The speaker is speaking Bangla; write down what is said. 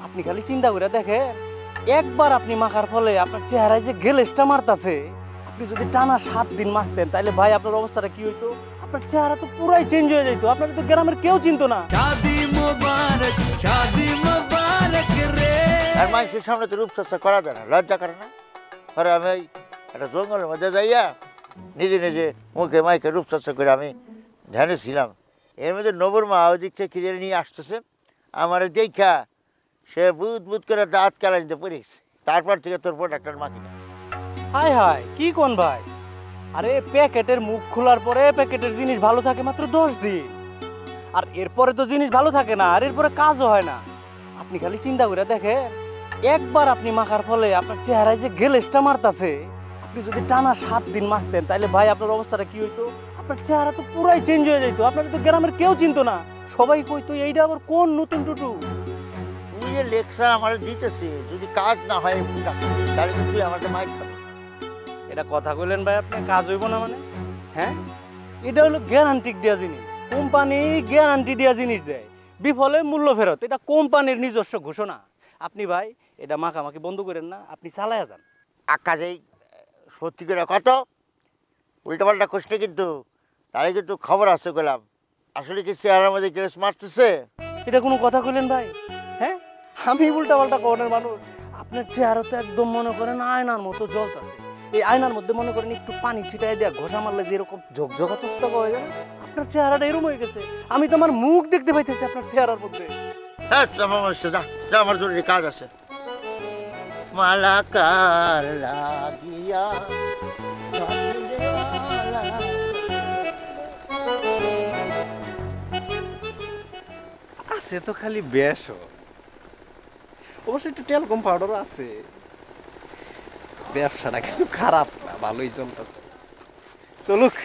আপনি খালি চিন্তা করে দেখেন, একবার আপনি মাখার ফলে আপনার চেহারায় যে গেলেসটা মারতাছে, আপনি যদি টানা 7 দিন মাখতেন তাহলে ভাই আপনার অবস্থাটা কি হইতো? আপনার চেহারা তো পুরাই চেঞ্জ হয়ে যেত, আপনার তো গ্রামের কেউ চিনতো না। আর মানুষের সামনে তো রূপচর্চা করা যায় না, লজ্জা করে না। পরে আমি ওই একটা জঙ্গলের মধ্যে যাইয়া নিজে নিজে মুখে মাইকে রূপচর্চা করে আমি ধ্যানে ছিলাম। এর মধ্যে নবর মা ওই দিক থেকে খিচুড়ি নিয়ে আসতেছে, আমার দেখা সে বুধ বুধ করে দাঁত কেলা নিতে পড়েছে। তারপর থেকে তোর প্রোডাক্টার মাখি না। হাই হাই, কি কোন ভাই? আরে প্যাকেটের মুখ খোলার পরে প্যাকেটের জিনিস ভালো থাকে মাত্র 10 দিন, আর এরপরে তো জিনিস ভালো থাকে না, আর এরপরে কাজও হয় না। আপনি খালি চিন্তা করে দেখেন, একবার আপনি মাখার ফলে আপনার চেহারায় যে গেলেসটা মারতাছে, আপনি যদি টানা 7 দিন মাখতেন তাহলে ভাই আপনার অবস্থাটা কি হইতো? আপনার চেহারা তো পুরাই চেঞ্জ হয়ে যেত, আপনার তো গ্রামের কেউ চিনতো না। সবাই কইতো এইটা আবার কোন নতুন টুটু। তুই যে লেকচার আমার দিতেছে, যদি কাজ না হয় তাহলে কিন্তু তুই আমাকে মাইক খাবি। এটা কথা কইলেন ভাই, আপনি কাজ হইব না মানে? হ্যাঁ, এটা হলো গ্যারান্টি দেওয়া জিনিস। কোম্পানি গ্যারান্টি দেওয়া জিনিস দেয়, বিফলে মূল্য ফেরত। এটা কোম্পানির নিজস্ব ঘোষণা। আপনি ভাই এটা মাখামাখি বন্ধ করেন না, আপনি চালায়া যান। আকাশেই সত্যি করে কত উল্টাপাল্টা করছে কিন্তু, তাই কিন্তু খবর আসছে গেলাম। আসলে কি চেহারার মধ্যে গ্রেস মারতেছে? এটা কোনো কথা কইলেন ভাই? হ্যাঁ, আমি উল্টা পাল্টা কনের মানুষ? আপনার চেহারা তো একদম মনে করেন আয়নার মতো জ্বলতাছে। এই আয়নার মধ্যে মনে করেন একটু পানি ছিটাই দেয়া ঘষা মারলে যেরকম ঝকঝকা তকতকা হয়ে যাবে, আপনার চেহারাটা এরকম হয়ে গেছে। আমি তো আমার মুখ দেখতে পাইতেছি আপনার চেহারার মধ্যে। হ্যাঁ, যা যা, আমার জরুরি কাজ আছে। মালাকার লাগিয়া আছে তো খালি বেশ, অবশ্য একটু টেলকম পাউডারও আছে। ব্যবসাটা কিন্তু খারাপ না, ভালোই চলতেছে। চলুক।